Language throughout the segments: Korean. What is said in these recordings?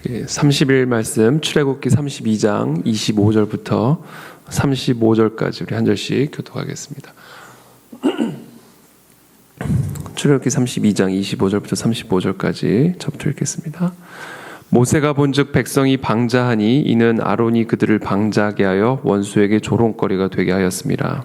30일 말씀 출애굽기 32장 25절부터 35절까지 우리 한 절씩 교독하겠습니다. 출애굽기 32장 25절부터 35절까지 저부터 읽겠습니다. 모세가 본즉 백성이 방자하니 이는 아론이 그들을 방자하게 하여 원수에게 조롱거리가 되게 하였습니다.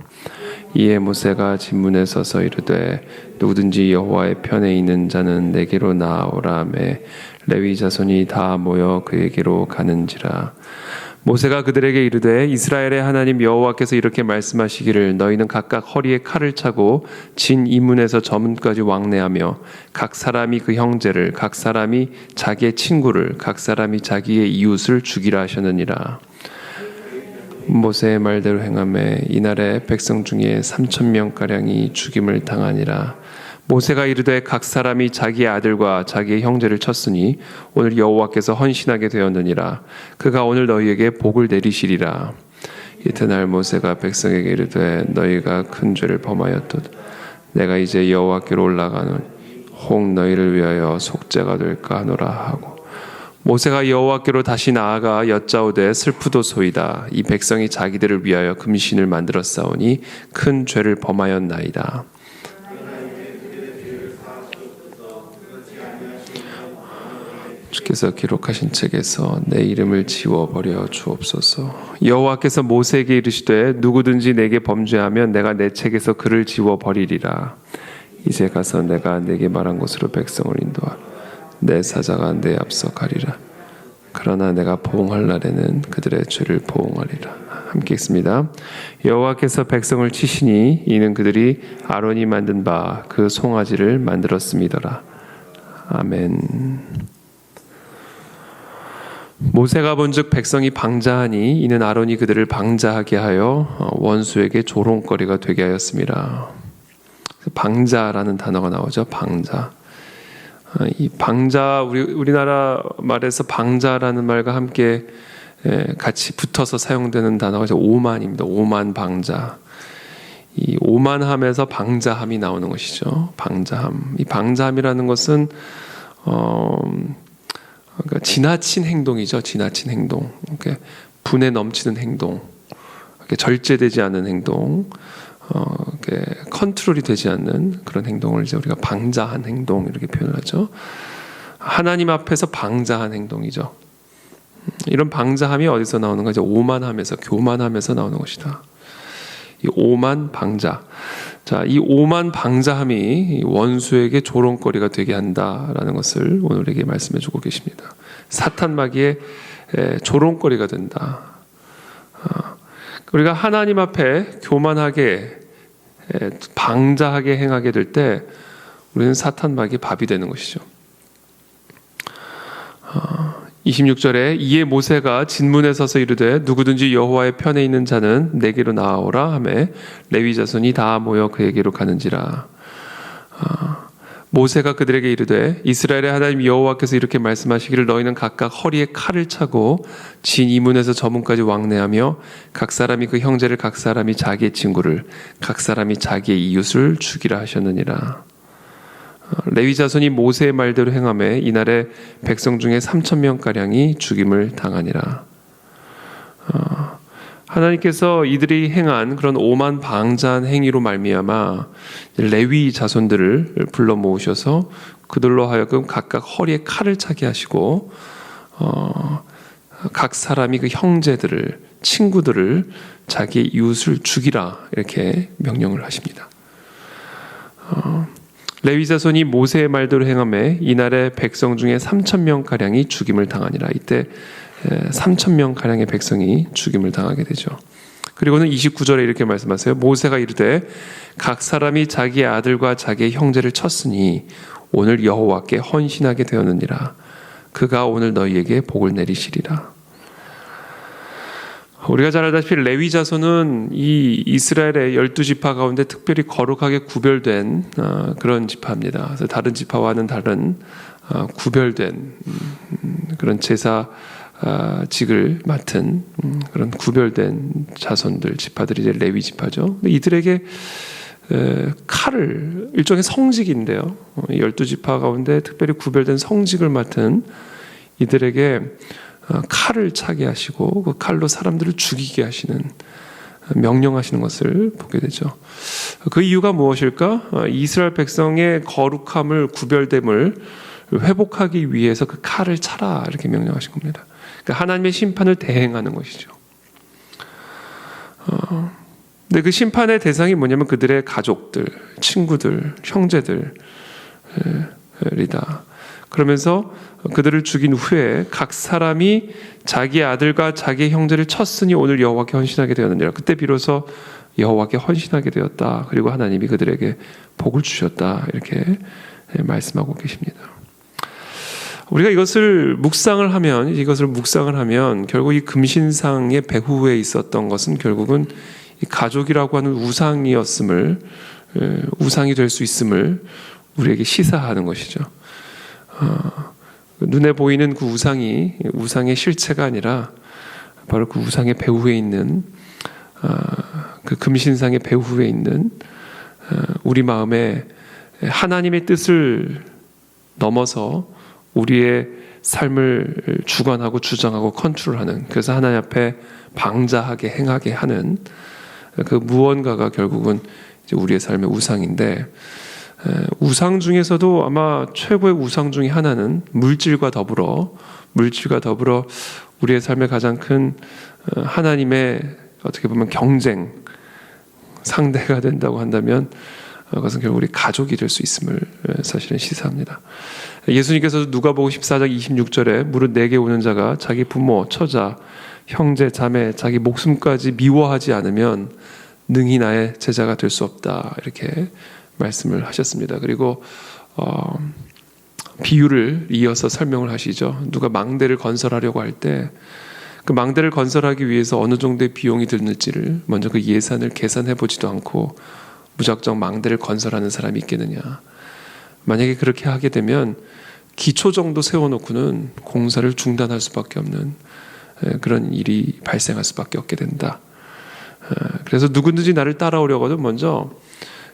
이에 모세가 진문에 서서 이르되 누구든지 여호와의 편에 있는 자는 내게로 나아오라 하매 레위 자손이 다 모여 그에게로 가는지라. 모세가 그들에게 이르되 이스라엘의 하나님 여호와께서 이렇게 말씀하시기를 너희는 각각 허리에 칼을 차고 진 이문에서 저문까지 왕래하며 각 사람이 그 형제를 각 사람이 자기의 친구를 각 사람이 자기의 이웃을 죽이라 하셨느니라. 모세의 말대로 행하매 이날에 백성 중에 3,000명가량이 죽임을 당하니라. 모세가 이르되 각 사람이 자기의 아들과 자기의 형제를 쳤으니 오늘 여호와께서 헌신하게 되었느니라. 그가 오늘 너희에게 복을 내리시리라. 이튿날 모세가 백성에게 이르되 너희가 큰 죄를 범하였도다. 내가 이제 여호와께로 올라가노니 혹 너희를 위하여 속죄가 될까 하노라 하고 모세가 여호와께로 다시 나아가 여짜오되 슬프도소이다. 이 백성이 자기들을 위하여 금신을 만들었사오니 큰 죄를 범하였나이다. 주께서 기록하신 책에서 내 이름을 지워버려 주옵소서. 여호와께서 모세에게 이르시되 누구든지 내게 범죄하면 내가 내 책에서 그를 지워버리리라. 이제 가서 내가 내게 말한 곳으로 백성을 인도하라. 내 사자가 내 앞서 가리라. 그러나 내가 보응할 날에는 그들의 죄를 보응하리라. 함께 읽습니다. 여호와께서 백성을 치시니 이는 그들이 아론이 만든 바 그 송아지를 만들었음이더라. 아멘. 모세가 본즉 백성이 방자하니 이는 아론이 그들을 방자하게 하여 원수에게 조롱거리가 되게 하였습니다. 방자라는 단어가 나오죠. 방자. 이 방자, 우리나라 말에서 방자라는 말과 함께 같이 붙어서 사용되는 단어가 오만입니다. 오만 방자. 이 오만함에서 방자함이 나오는 것이죠. 방자함. 이 방자함이라는 것은 그러니까 지나친 행동이죠. 지나친 행동. 분에 넘치는 행동. 절제되지 않은 행동. 컨트롤이 되지 않는 그런 행동을 이제 우리가 방자한 행동 이렇게 표현을 하죠. 하나님 앞에서 방자한 행동이죠. 이런 방자함이 어디서 나오는가? 이제 오만함에서, 교만함에서 나오는 것이다. 이 오만 방자. 자, 이 오만 방자함이 원수에게 조롱거리가 되게 한다라는 것을 오늘 우리에게 말씀해 주고 계십니다. 사탄 마귀의 조롱거리가 된다. 우리가 하나님 앞에 교만하게 방자하게 행하게 될 때 우리는 사탄 마귀의 밥이 되는 것이죠. 26절에 이에 모세가 진문에 서서 이르되 누구든지 여호와의 편에 있는 자는 내게로 나아오라 하매 레위 자손이 다 모여 그에게로 가는지라. 모세가 그들에게 이르되 이스라엘의 하나님 여호와께서 이렇게 말씀하시기를 너희는 각각 허리에 칼을 차고 진 이문에서 저문까지 왕래하며 각 사람이 그 형제를 각 사람이 자기의 친구를 각 사람이 자기의 이웃을 죽이라 하셨느니라. 레위 자손이 모세의 말대로 행하매 이날에 백성 중에 3,000명가량이 죽임을 당하니라. 하나님께서 이들이 행한 그런 오만 방자한 행위로 말미암아 레위 자손들을 불러 모으셔서 그들로 하여금 각각 허리에 칼을 차게 하시고 각 사람이 그 형제들을 친구들을 자기의 이웃을 죽이라 이렇게 명령을 하십니다. 레위 자손이 모세의 말대로 행하매 이날에 백성 중에 3,000명가량이 죽임을 당하니라. 이때 3,000명가량의 백성이 죽임을 당하게 되죠. 그리고는 29절에 이렇게 말씀하세요. 모세가 이르되 각 사람이 자기의 아들과 자기의 형제를 쳤으니 오늘 여호와께 헌신하게 되었느니라. 그가 오늘 너희에게 복을 내리시리라. 우리가 잘 알다시피 레위 자손은 이 이스라엘의 12지파 가운데 특별히 거룩하게 구별된 그런 지파입니다. 그래서 다른 지파와는 다른 구별된 그런 제사직을 맡은 그런 구별된 자손들, 지파들이 이제 레위 지파죠. 이들에게 칼을, 일종의 성직인데요. 12지파 가운데 특별히 구별된 성직을 맡은 이들에게 칼을 차게 하시고 그 칼로 사람들을 죽이게 하시는, 명령하시는 것을 보게 되죠. 그 이유가 무엇일까? 이스라엘 백성의 거룩함을, 구별됨을 회복하기 위해서 그 칼을 차라 이렇게 명령하신 겁니다. 그러니까 하나님의 심판을 대행하는 것이죠. 근데 그 심판의 대상이 뭐냐면 그들의 가족들, 친구들, 형제들이다. 그러면서 그들을 죽인 후에 각 사람이 자기 아들과 자기 형제를 쳤으니 오늘 여호와께 헌신하게 되었느니라. 그때 비로소 여호와께 헌신하게 되었다. 그리고 하나님이 그들에게 복을 주셨다. 이렇게 말씀하고 계십니다. 우리가 이것을 묵상을 하면 결국 이 금신상의 배후에 있었던 것은 결국은 이 가족이라고 하는 우상이었음을, 우상이 될 수 있음을 우리에게 시사하는 것이죠. 눈에 보이는 그 우상이 우상의 실체가 아니라 바로 그 우상의 배후에 있는, 그 금신상의 배후에 있는 우리 마음에 하나님의 뜻을 넘어서 우리의 삶을 주관하고 주장하고 컨트롤하는, 그래서 하나님 앞에 방자하게 행하게 하는 그 무언가가 결국은 이제 우리의 삶의 우상인데, 우상 중에서도 아마 최고의 우상 중에 하나는 물질과 더불어 우리의 삶의 가장 큰 하나님의 어떻게 보면 경쟁 상대가 된다고 한다면 그것은 결국 우리 가족이 될 수 있음을 사실은 시사합니다. 예수님께서도 누가복음 14장 26절에 무릇 내게 오는 자가 자기 부모, 처자, 형제, 자매, 자기 목숨까지 미워하지 않으면 능히 나의 제자가 될 수 없다. 이렇게 말씀을 하셨습니다. 그리고 비유를 이어서 설명을 하시죠. 누가 망대를 건설하려고 할 때 그 망대를 건설하기 위해서 어느 정도의 비용이 들는지를 먼저 그 예산을 계산해 보지도 않고 무작정 망대를 건설하는 사람이 있겠느냐. 만약에 그렇게 하게 되면 기초 정도 세워놓고는 공사를 중단할 수밖에 없는 그런 일이 발생할 수밖에 없게 된다. 그래서 누구든지 나를 따라오려거든 먼저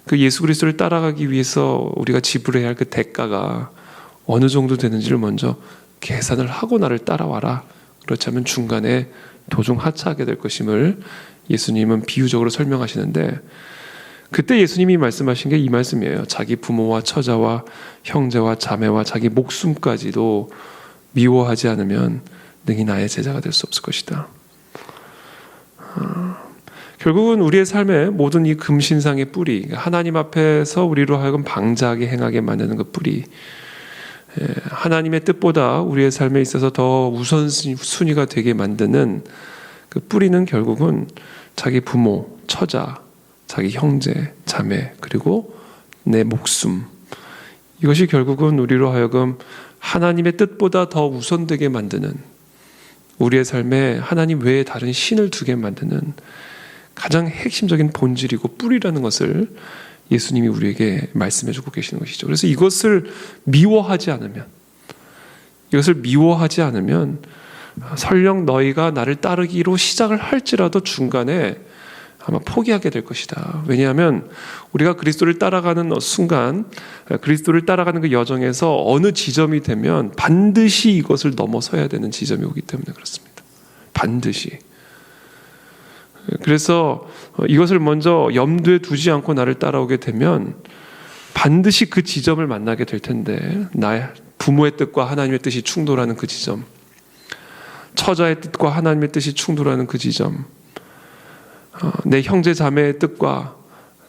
그 예수 그리스도를 따라가기 위해서 우리가 지불해야 할 그 대가가 어느 정도 되는지를 먼저 계산을 하고 나를 따라와라. 그렇지 않으면 중간에 도중 하차하게 될 것임을 예수님은 비유적으로 설명하시는데, 그때 예수님이 말씀하신 게 이 말씀이에요. 자기 부모와 처자와 형제와 자매와 자기 목숨까지도 미워하지 않으면 능히 나의 제자가 될 수 없을 것이다. 결국은 우리의 삶의 모든 이 금신상의 뿌리, 하나님 앞에서 우리로 하여금 방자하게 행하게 만드는 그 뿌리, 하나님의 뜻보다 우리의 삶에 있어서 더 우선순위가 되게 만드는 그 뿌리는 결국은 자기 부모, 처자, 자기 형제, 자매, 그리고 내 목숨. 이것이 결국은 우리로 하여금 하나님의 뜻보다 더 우선되게 만드는, 우리의 삶에 하나님 외에 다른 신을 두게 만드는 가장 핵심적인 본질이고 뿌리라는 것을 예수님이 우리에게 말씀해주고 계시는 것이죠. 그래서 이것을 미워하지 않으면 설령 너희가 나를 따르기로 시작을 할지라도 중간에 아마 포기하게 될 것이다. 왜냐하면 우리가 그리스도를 따라가는 순간, 그리스도를 따라가는 그 여정에서 어느 지점이 되면 반드시 이것을 넘어서야 되는 지점이 오기 때문에 그렇습니다. 반드시. 그래서 이것을 먼저 염두에 두지 않고 나를 따라오게 되면 반드시 그 지점을 만나게 될 텐데, 나의 부모의 뜻과 하나님의 뜻이 충돌하는 그 지점, 처자의 뜻과 하나님의 뜻이 충돌하는 그 지점, 내 형제 자매의 뜻과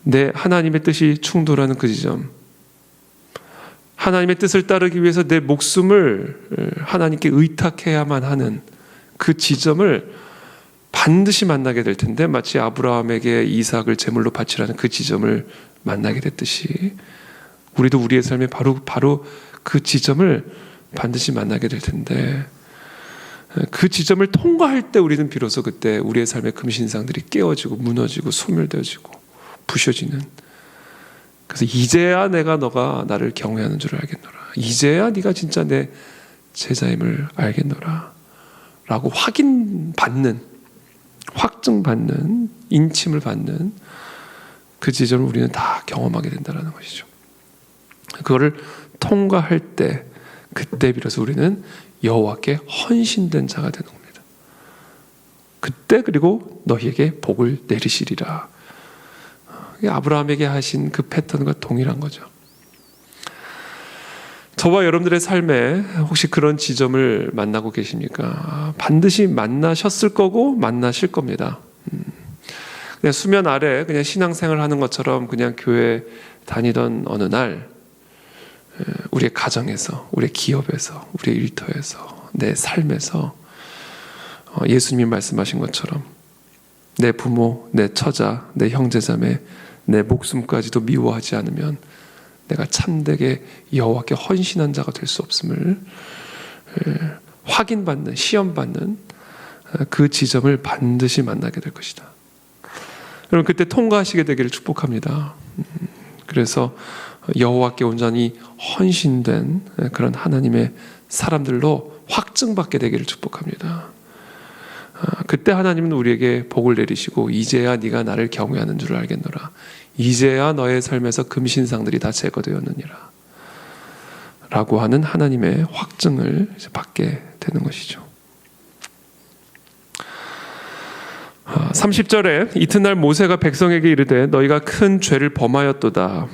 내 하나님의 뜻이 충돌하는 그 지점, 하나님의 뜻을 따르기 위해서 내 목숨을 하나님께 의탁해야만 하는 그 지점을 반드시 만나게 될 텐데, 마치 아브라함에게 이삭을 제물로 바치라는 그 지점을 만나게 됐듯이 우리도 우리의 삶에 바로 그 지점을 반드시 만나게 될 텐데, 그 지점을 통과할 때 우리는 비로소 그때 우리의 삶의 금신상들이 깨어지고 무너지고 소멸되어지고 부셔지는, 그래서 이제야 내가 너가 나를 경외하는 줄 알겠노라, 이제야 네가 진짜 내 제자임을 알겠노라 라고 확증받는, 인침을 받는 그 지점을 우리는 다 경험하게 된다는 것이죠. 그거를 통과할 때, 그때 비로소 우리는 여호와께 헌신된 자가 되는 겁니다. 그때 그리고 너희에게 복을 내리시리라. 아브라함에게 하신 그 패턴과 동일한 거죠. 저와 여러분들의 삶에 혹시 그런 지점을 만나고 계십니까? 반드시 만나셨을 거고 만나실 겁니다. 그냥 수면 아래 그냥 신앙생활 하는 것처럼 그냥 교회 다니던 어느 날 우리의 가정에서, 우리의 기업에서, 우리의 일터에서, 내 삶에서 예수님이 말씀하신 것처럼 내 부모, 내 처자, 내 형제자매, 내 목숨까지도 미워하지 않으면 내가 참되게 여호와께 헌신한 자가 될 수 없음을 확인받는, 시험받는 그 지점을 반드시 만나게 될 것이다. 여러분 그때 통과하시게 되기를 축복합니다. 그래서 여호와께 온전히 헌신된 그런 하나님의 사람들로 확증받게 되기를 축복합니다. 그때 하나님은 우리에게 복을 내리시고 이제야 네가 나를 경외하는 줄 알겠노라. 이제야 너의 삶에서 금신상들이 다 제거되었느니라 라고 하는 하나님의 확증을 받게 되는 것이죠. 30절에 이튿날 모세가 백성에게 이르되 너희가 큰 죄를 범하였도다.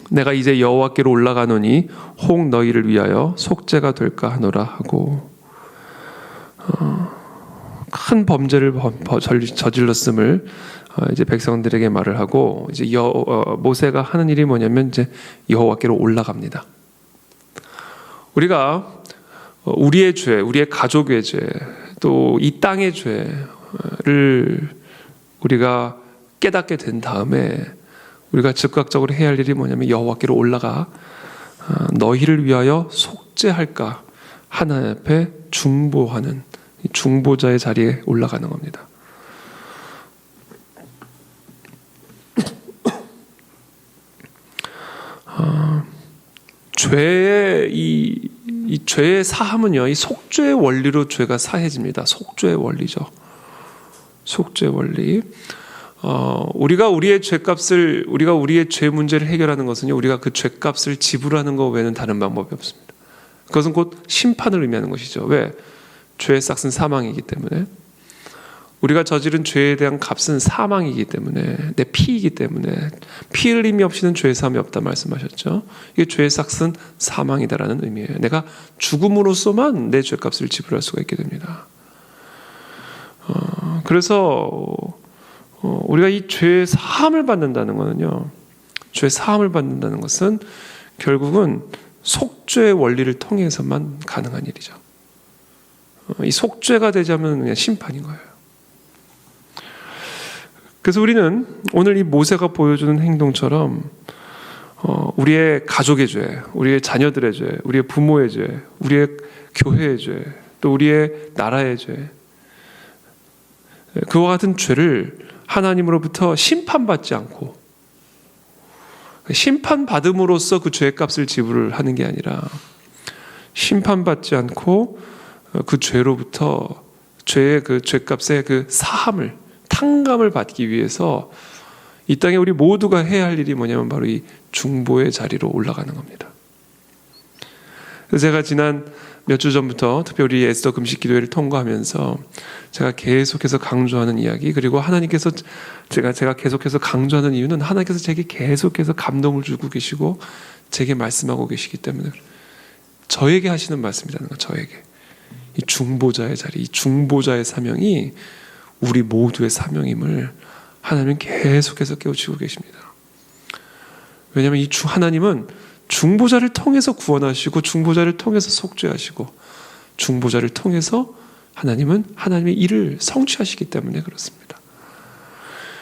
내가 이제 여호와께로 올라가노니 혹 너희를 위하여 속죄가 될까 하노라 하고 큰 범죄를 저질렀음을 이제 백성들에게 말을 하고 이제 모세가 하는 일이 뭐냐면 이제 여호와께로 올라갑니다. 우리가 우리의 죄, 우리의 가족의 죄, 또 이 땅의 죄를 우리가 깨닫게 된 다음에 우리가 즉각적으로 해야 할 일이 뭐냐면 여호와께로 올라가 너희를 위하여 속죄할까 하나님 앞에 중보하는 중보자의 자리에 올라가는 겁니다. 이 죄의 사함은요, 이 속죄의 원리로 죄가 사해집니다. 속죄의 원리죠. 속죄의 원리. 우리가 우리의 죄 문제를 해결하는 것은요, 우리가 그 죄값을 지불하는 것 외에는 다른 방법이 없습니다. 그것은 곧 심판을 의미하는 것이죠. 왜? 죄의 삭은 사망이기 때문에, 우리가 저지른 죄에 대한 값은 사망이기 때문에, 내 피이기 때문에, 피 흘림이 없이는 죄의 사함이 없다 말씀하셨죠. 이게 죄의 삭은 사망이다라는 의미예요. 내가 죽음으로써만 내 죄값을 지불할 수가 있게 됩니다. 그래서 우리가 이 죄의 사함을 받는다는 것은요, 죄의 사함을 받는다는 것은 결국은 속죄의 원리를 통해서만 가능한 일이죠. 이 속죄가 되자면 그냥 심판인 거예요. 그래서 우리는 오늘 이 모세가 보여주는 행동처럼 우리의 가족의 죄, 우리의 자녀들의 죄, 우리의 부모의 죄, 우리의 교회의 죄, 또 우리의 나라의 죄, 그와 같은 죄를 하나님으로부터 심판받지 않고 심판받음으로써 그 죄의 값을 지불을 하는 게 아니라 심판받지 않고 그 죄로부터 죄의 그 죄값의 그 사함을 탕감을 받기 위해서 이 땅에 우리 모두가 해야 할 일이 뭐냐면 바로 이 중보의 자리로 올라가는 겁니다. 그래서 제가 지난 몇 주 전부터 특별히 에스더 금식 기도회를 통과하면서 제가 계속해서 강조하는 이야기, 그리고 하나님께서 제가 계속해서 강조하는 이유는 하나님께서 제게 계속해서 감동을 주고 계시고 제게 말씀하고 계시기 때문에 저에게 하시는 말씀이라는 거. 저에게 이 중보자의 자리, 이 중보자의 사명이 우리 모두의 사명임을 하나님은 계속해서 깨우치고 계십니다. 왜냐하면 이 하나님은 중보자를 통해서 구원하시고 중보자를 통해서 속죄하시고 중보자를 통해서 하나님은 하나님의 일을 성취하시기 때문에 그렇습니다.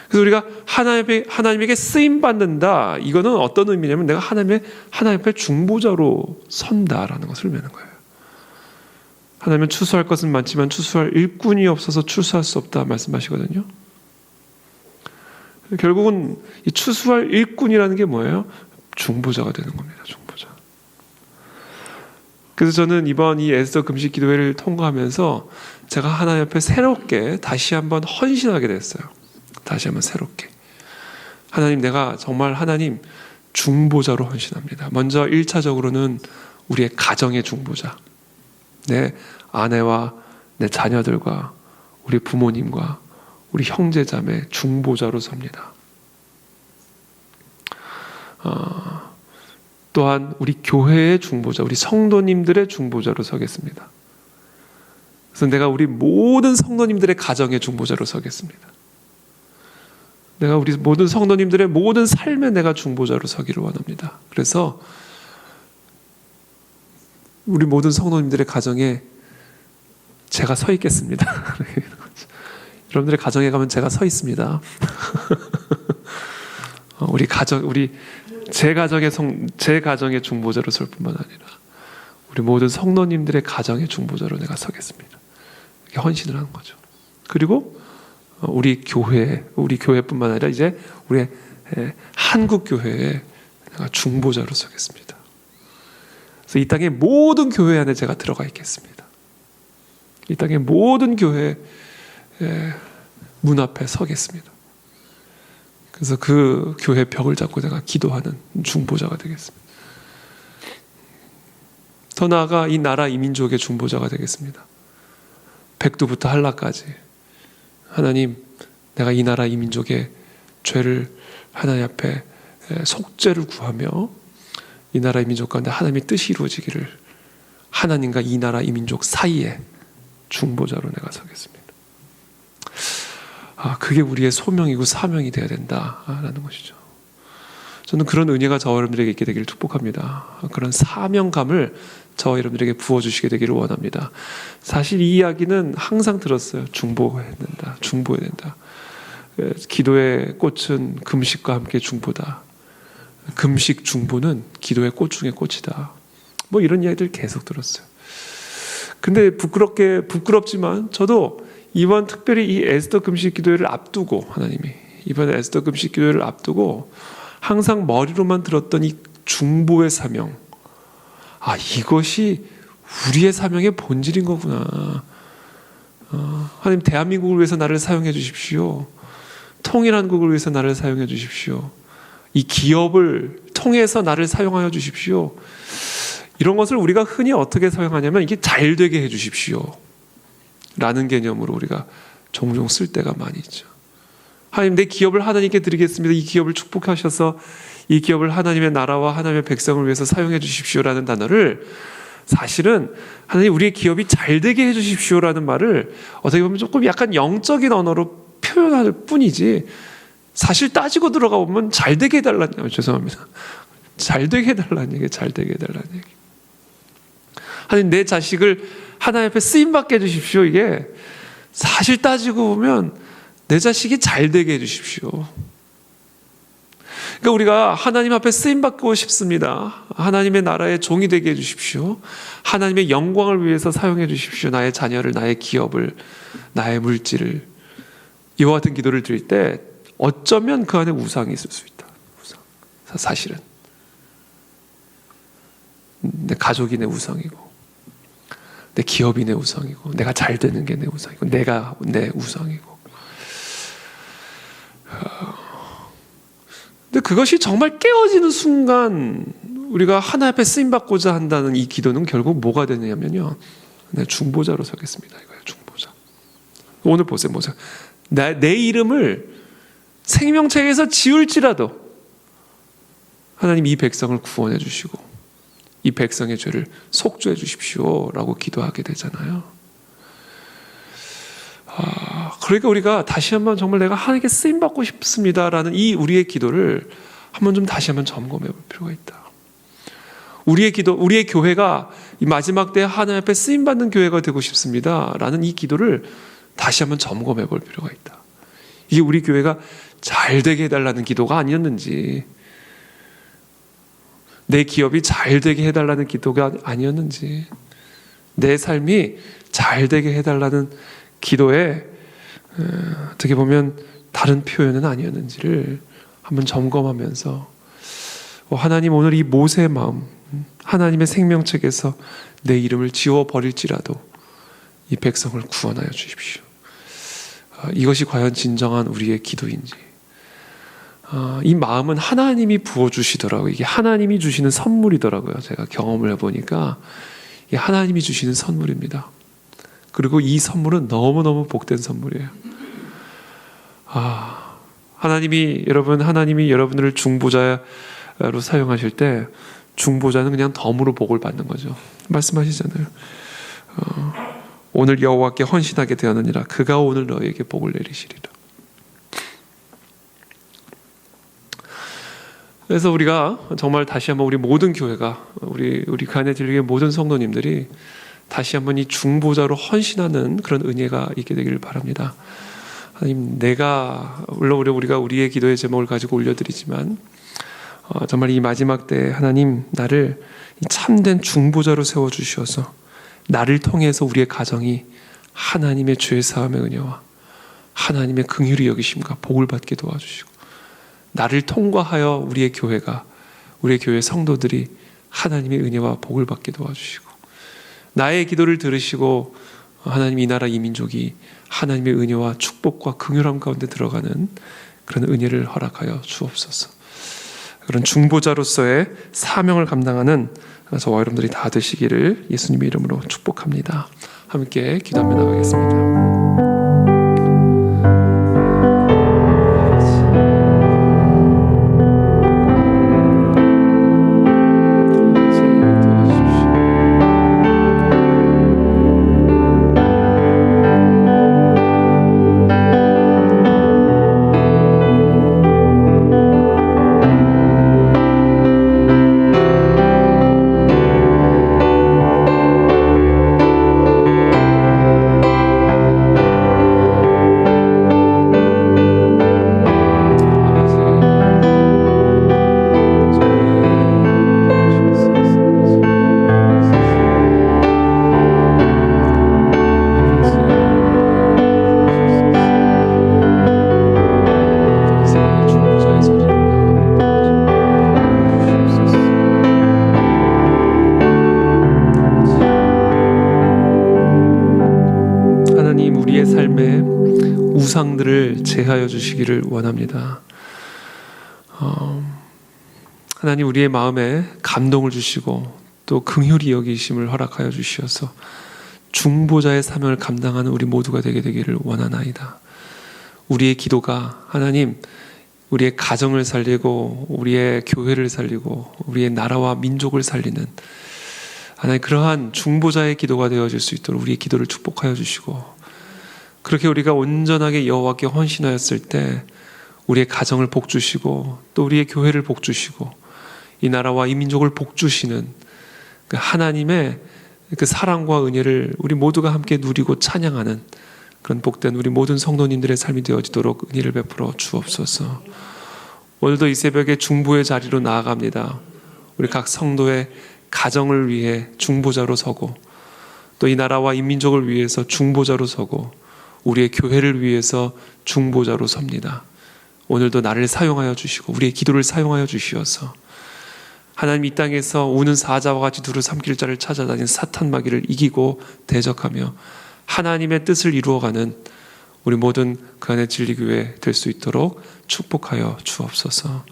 그래서 우리가 하나님에게 쓰임받는다, 이거는 어떤 의미냐면 내가 하나님 앞에 중보자로 선다라는 것을 의미하는 거예요. 하나님은 추수할 것은 많지만 추수할 일꾼이 없어서 추수할 수 없다 말씀하시거든요. 결국은 이 추수할 일꾼이라는 게 뭐예요? 중보자가 되는 겁니다. 중보자. 그래서 저는 이번 이 에스더 금식 기도회를 통과하면서 제가 하나님 앞에 새롭게 다시 한번 헌신하게 됐어요. 다시 한번 새롭게. 하나님, 내가 정말 하나님 중보자로 헌신합니다. 먼저 1차적으로는 우리의 가정의 중보자. 내 아내와 내 자녀들과 우리 부모님과 우리 형제자매 중보자로 섭니다. 또한 우리 교회의 중보자, 우리 성도님들의 중보자로 서겠습니다. 그래서 내가 우리 모든 성도님들의 가정의 중보자로 서겠습니다. 내가 우리 모든 성도님들의 모든 삶에 내가 중보자로 서기를 원합니다. 그래서 우리 모든 성도님들의 가정에 제가 서 있겠습니다. 여러분들의 가정에 가면 제가 서 있습니다. 제 가정의 중보자로 설 뿐만 아니라 우리 모든 성도님들의 가정의 중보자로 내가 서겠습니다. 이렇게 헌신을 하는 거죠. 그리고 우리 교회뿐만 아니라 이제 우리 한국 교회에 내가 중보자로 서겠습니다. 그래서 이 땅의 모든 교회 안에 제가 들어가 있겠습니다. 이 땅의 모든 교회 문 앞에 서겠습니다. 그래서 그 교회 벽을 잡고 내가 기도하는 중보자가 되겠습니다. 더 나아가 이 나라 이 민족의 중보자가 되겠습니다. 백두부터 한라까지 하나님, 내가 이 나라 이 민족의 죄를 하나님 앞에 속죄를 구하며 이 나라 이 민족 가운데 하나님의 뜻이 이루어지기를 하나님과 이 나라 이 민족 사이에 중보자로 내가 서겠습니다. 그게 우리의 소명이고 사명이 되어야 된다라는 것이죠. 저는 그런 은혜가 저와 여러분들에게 있게 되기를 축복합니다. 그런 사명감을 저와 여러분들에게 부어주시게 되기를 원합니다. 사실 이 이야기는 항상 들었어요. 중보해야 된다. 중보해야 된다. 기도의 꽃은 금식과 함께 중보다. 금식 중보는 기도의 꽃 중에 꽃이다. 뭐 이런 이야기들 계속 들었어요. 근데 부끄럽지만 저도 이번 특별히 이 에스더 금식 기도회를 앞두고 하나님이 이번 에스더 금식 기도회를 앞두고 항상 머리로만 들었던 이 중보의 사명, 이것이 우리의 사명의 본질인 거구나. 하나님, 대한민국을 위해서 나를 사용해 주십시오. 통일한국을 위해서 나를 사용해 주십시오. 이 기업을 통해서 나를 사용하여 주십시오. 이런 것을 우리가 흔히 어떻게 사용하냐면 이게 잘 되게 해 주십시오 라는 개념으로 우리가 종종 쓸 때가 많이 있죠. 하나님, 내 기업을 하나님께 드리겠습니다. 이 기업을 축복하셔서 이 기업을 하나님의 나라와 하나님의 백성을 위해서 사용해 주십시오라는 단어를, 사실은 하나님, 우리의 기업이 잘 되게 해 주십시오라는 말을 어떻게 보면 조금 약간 영적인 언어로 표현할 뿐이지, 사실 따지고 들어가 보면 잘 되게 해달라는, 죄송합니다, 잘 되게 해달라는 얘기, 잘 되게 해달라는 얘기. 하나님, 내 자식을 하나님 앞에 쓰임받게 해주십시오. 이게 사실 따지고 보면 내 자식이 잘 되게 해주십시오. 그러니까 우리가 하나님 앞에 쓰임받고 싶습니다. 하나님의 나라의 종이 되게 해주십시오. 하나님의 영광을 위해서 사용해 주십시오. 나의 자녀를, 나의 기업을, 나의 물질을. 이와 같은 기도를 드릴 때 어쩌면 그 안에 우상이 있을 수 있다. 우상. 사실은 내 가족이 내 우상이고, 내 기업이 내 우상이고, 내가 잘 되는 게 내 우상이고, 내가 내 우상이고. 근데 그것이 정말 깨어지는 순간 우리가 하나님 앞에 쓰임받고자 한다는 이 기도는 결국 뭐가 되느냐면요, 내 중보자로 서겠습니다. 이거예요, 중보자. 오늘 보세요. 내 이름을 생명책에서 지울지라도 하나님, 이 백성을 구원해 주시고 이 백성의 죄를 속죄해 주십시오 라고 기도하게 되잖아요. 그러니까 우리가 다시 한번 정말 내가 하나님께 쓰임받고 싶습니다 라는 이 우리의 기도를 한번 좀 다시 한번 점검해 볼 필요가 있다. 우리의 기도, 우리의 교회가 이 마지막 때 하나님 앞에 쓰임받는 교회가 되고 싶습니다 라는 이 기도를 다시 한번 점검해 볼 필요가 있다. 이게 우리 교회가 잘 되게 해달라는 기도가 아니었는지, 내 기업이 잘 되게 해달라는 기도가 아니었는지, 내 삶이 잘 되게 해달라는 기도에 어떻게 보면 다른 표현은 아니었는지를 한번 점검하면서, 하나님, 오늘 이 모세의 마음, 하나님의 생명책에서 내 이름을 지워버릴지라도 이 백성을 구원하여 주십시오. 이것이 과연 진정한 우리의 기도인지. 이 마음은 하나님이 부어주시더라고요. 이게 하나님이 주시는 선물이더라고요. 제가 경험을 해보니까 이게 하나님이 주시는 선물입니다. 그리고 이 선물은 너무너무 복된 선물이에요. 하나님이 여러분을 중보자로 사용하실 때 중보자는 그냥 덤으로 복을 받는 거죠. 말씀하시잖아요. 오늘 여호와께 헌신하게 되었느니라. 그가 오늘 너에게 복을 내리시리라. 그래서 우리가 정말 다시 한번 우리 모든 교회가 우리 가네 진리교회 모든 성도님들이 다시 한번 이 중보자로 헌신하는 그런 은혜가 있게 되기를 바랍니다. 하나님, 물론 우리가 우리의 기도의 제목을 가지고 올려드리지만 정말 이 마지막 때 하나님 나를 참된 중보자로 세워주셔서 나를 통해서 우리의 가정이 하나님의 죄 사함의 은혜와 하나님의 긍휼히 여기심과 복을 받게 도와주시고 나를 통과하여 우리의 교회 성도들이 하나님의 은혜와 복을 받게 도와주시고 나의 기도를 들으시고 하나님 이 나라 이 민족이 하나님의 은혜와 축복과 긍휼함 가운데 들어가는 그런 은혜를 허락하여 주옵소서. 그런 중보자로서의 사명을 감당하는 저와 여러분들이 다 되시기를 예수님의 이름으로 축복합니다. 함께 기도하며 나가겠습니다. 우상들을 제하여 주시기를 원합니다. 하나님 우리의 마음에 감동을 주시고 또 긍휼히 여기심을 허락하여 주시어서 중보자의 사명을 감당하는 우리 모두가 되기를 원하나이다. 우리의 기도가 하나님 우리의 가정을 살리고 우리의 교회를 살리고 우리의 나라와 민족을 살리는 하나님 그러한 중보자의 기도가 되어질 수 있도록 우리의 기도를 축복하여 주시고 그렇게 우리가 온전하게 여호와께 헌신하였을 때 우리의 가정을 복주시고 또 우리의 교회를 복주시고 이 나라와 이 민족을 복주시는 그 하나님의 그 사랑과 은혜를 우리 모두가 함께 누리고 찬양하는 그런 복된 우리 모든 성도님들의 삶이 되어지도록 은혜를 베풀어 주옵소서. 오늘도 이 새벽에 중보의 자리로 나아갑니다. 우리 각 성도의 가정을 위해 중보자로 서고 또 이 나라와 이 민족을 위해서 중보자로 서고 우리의 교회를 위해서 중보자로 섭니다. 오늘도 나를 사용하여 주시고 우리의 기도를 사용하여 주시어서 하나님 이 땅에서 우는 사자와 같이 두루 삼킬 자를 찾아다니는 사탄 마귀를 이기고 대적하며 하나님의 뜻을 이루어가는 우리 모든 그 안의 진리교회 될 수 있도록 축복하여 주옵소서.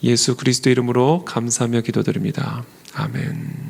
예수 그리스도 이름으로 감사하며 기도드립니다. 아멘.